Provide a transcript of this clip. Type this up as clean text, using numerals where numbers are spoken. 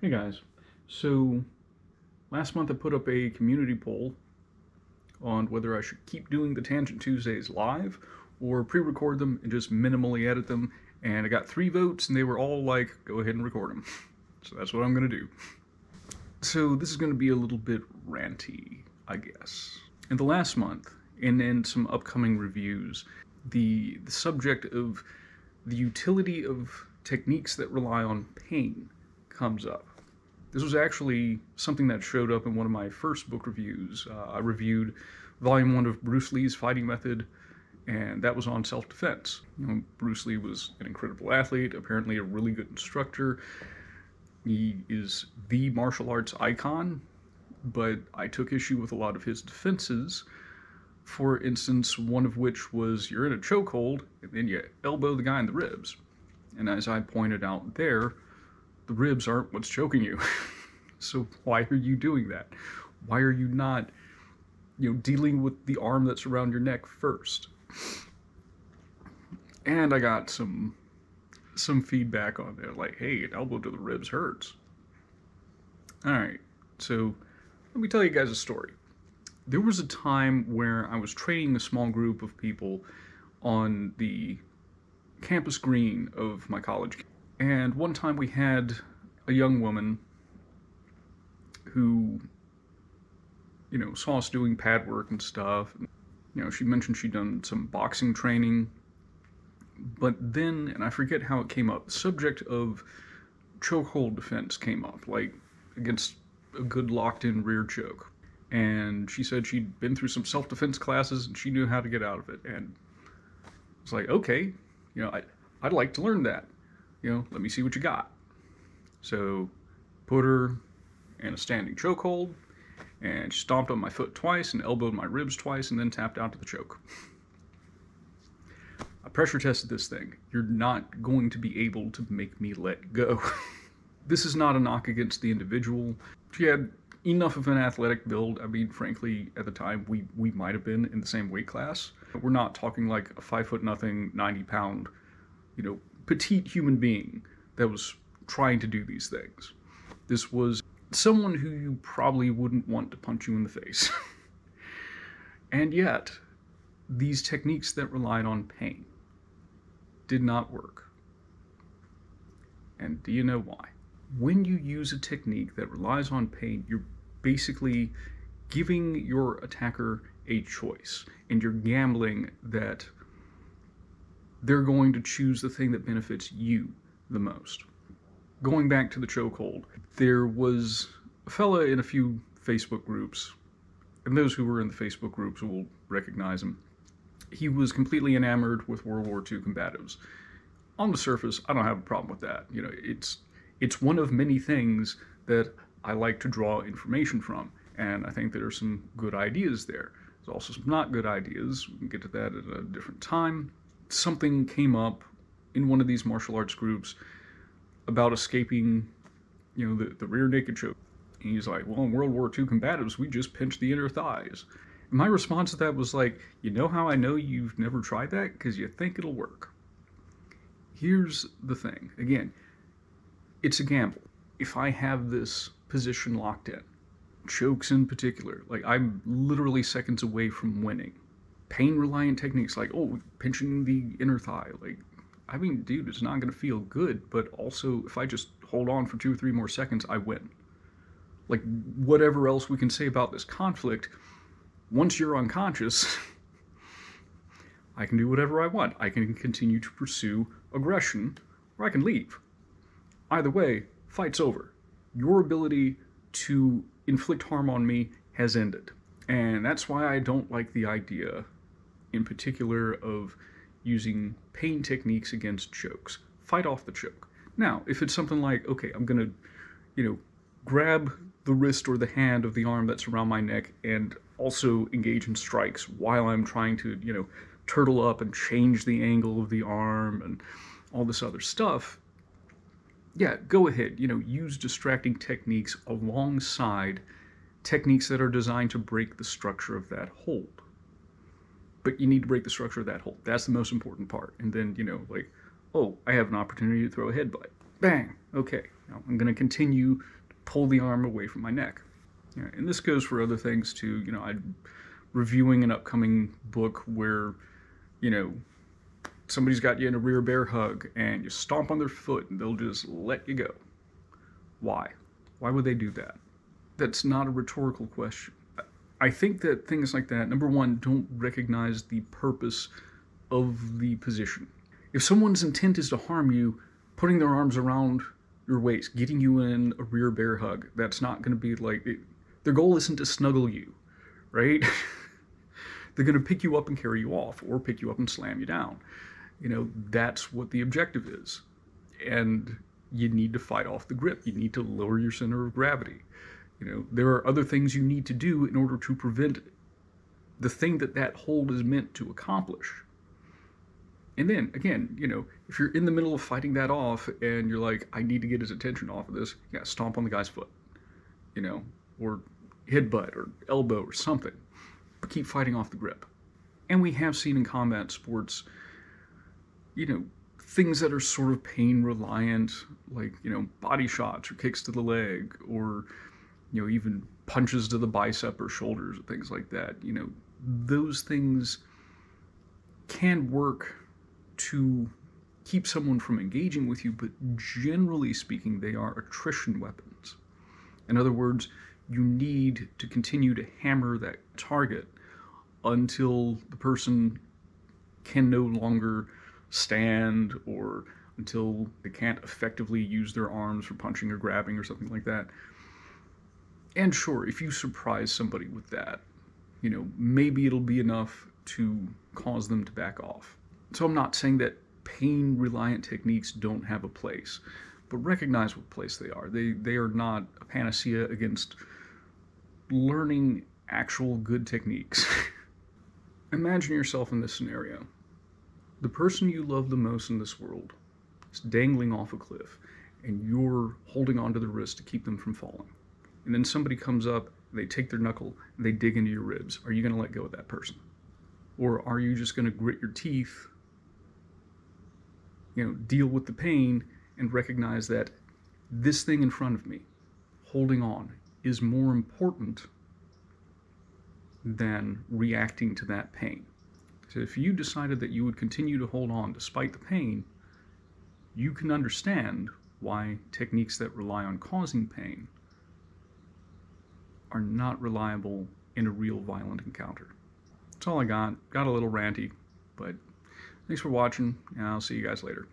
Hey guys, so last month I put up a community poll on whether I should keep doing the Tangent Tuesdays live or pre-record them and just minimally edit them, and I got 3 votes and they were all like, go ahead and record them. So that's what I'm going to do. So this is going to be a little bit ranty, I guess. In the last month, and in some upcoming reviews, the subject of the utility of techniques that rely on pain comes up. This was actually something that showed up in one of my first book reviews. I reviewed Volume 1 of Bruce Lee's Fighting Method, and that was on self-defense. Bruce Lee was an incredible athlete, apparently a really good instructor. He is the martial arts icon, but I took issue with a lot of his defenses. For instance, one of which was you're in a chokehold, and then you elbow the guy in the ribs. And as I pointed out there, the ribs aren't what's choking you. So why are you doing that? Why are you not, dealing with the arm that's around your neck first? And I got some feedback on there, like, hey, an elbow to the ribs hurts. Alright, so let me tell you guys a story. There was a time where I was training a small group of people on the campus green of my college. And one time we had a young woman who, saw us doing pad work and stuff. She mentioned she'd done some boxing training. But then, and I forget how it came up, the subject of chokehold defense came up, like against a good locked-in rear choke. And she said she'd been through some self-defense classes and she knew how to get out of it. And I was like, okay, I'd like to learn that. Let me see what you got. So, put her in a standing chokehold, and she stomped on my foot twice and elbowed my ribs twice and then tapped out to the choke. I pressure tested this thing. You're not going to be able to make me let go. This is not a knock against the individual. She had enough of an athletic build. I mean, frankly, at the time, we might have been in the same weight class. We're not talking like a 5'0", 90-pound, petite human being that was trying to do these things. This was someone who you probably wouldn't want to punch you in the face. And yet, these techniques that relied on pain did not work. And do you know why? When you use a technique that relies on pain, you're basically giving your attacker a choice, and you're gambling that they're going to choose the thing that benefits you the most. Going back to the chokehold, there was a fella in a few Facebook groups, and those who were in the Facebook groups will recognize him. He was completely enamored with World War II combatives. On the surface, I don't have a problem with that. It's one of many things that I like to draw information from, and I think there are some good ideas there. There's also some not good ideas. We can get to that at a different time. Something came up in one of these martial arts groups about escaping, the rear naked choke. And he's like, well, in World War II combatives, we just pinch the inner thighs. And my response to that was like, you know how I know you've never tried that? Because you think it'll work. Here's the thing. Again, it's a gamble. If I have this position locked in, chokes in particular, like I'm literally seconds away from winning. Pain-reliant techniques like, pinching the inner thigh, dude, it's not going to feel good, but also if I just hold on for 2 or 3 more seconds, I win. Like, whatever else we can say about this conflict, once you're unconscious, I can do whatever I want. I can continue to pursue aggression, or I can leave. Either way, fight's over. Your ability to inflict harm on me has ended. And that's why I don't like the idea, in particular, of using pain techniques against chokes. Fight off the choke. Now, if it's something like, okay, I'm gonna, grab the wrist or the hand of the arm that's around my neck and also engage in strikes while I'm trying to, turtle up and change the angle of the arm and all this other stuff, yeah, go ahead, use distracting techniques alongside techniques that are designed to break the structure of that hold. But you need to break the structure of that hold. That's the most important part. And then, I have an opportunity to throw a headbutt. Bang. Okay. Now I'm going to continue to pull the arm away from my neck. And this goes for other things too. I'm reviewing an upcoming book where, you know, somebody's got you in a rear bear hug and you stomp on their foot and they'll just let you go. Why? Why would they do that? That's not a rhetorical question. I think that things like that, number one, don't recognize the purpose of the position. If someone's intent is to harm you, putting their arms around your waist, getting you in a rear bear hug, that's not going to be like it. Their goal isn't to snuggle you, right? They're going to pick you up and carry you off, or pick you up and slam you down. That's what the objective is. And you need to fight off the grip. You need to lower your center of gravity. There are other things you need to do in order to prevent the thing that hold is meant to accomplish. And then, again, if you're in the middle of fighting that off and you're like, I need to get his attention off of this, yeah, stomp on the guy's foot, or headbutt or elbow or something. But keep fighting off the grip. And we have seen in combat sports, things that are sort of pain reliant, like, body shots or kicks to the leg, or, even punches to the bicep or shoulders, or things like that. Those things can work to keep someone from engaging with you, but generally speaking, they are attrition weapons. In other words, you need to continue to hammer that target until the person can no longer stand, or until they can't effectively use their arms for punching or grabbing or something like that. And sure, if you surprise somebody with that, maybe it'll be enough to cause them to back off. So I'm not saying that pain-reliant techniques don't have a place, but recognize what place they are. They are not a panacea against learning actual good techniques. Imagine yourself in this scenario. The person you love the most in this world is dangling off a cliff, and you're holding onto the wrist to keep them from falling. And then somebody comes up, and they take their knuckle, and they dig into your ribs. Are you going to let go of that person? Or are you just going to grit your teeth, deal with the pain, and recognize that this thing in front of me, holding on, is more important than reacting to that pain? So if you decided that you would continue to hold on despite the pain, you can understand why techniques that rely on causing pain are not reliable in a real violent encounter. That's all I got. Got a little ranty, but thanks for watching, and I'll see you guys later.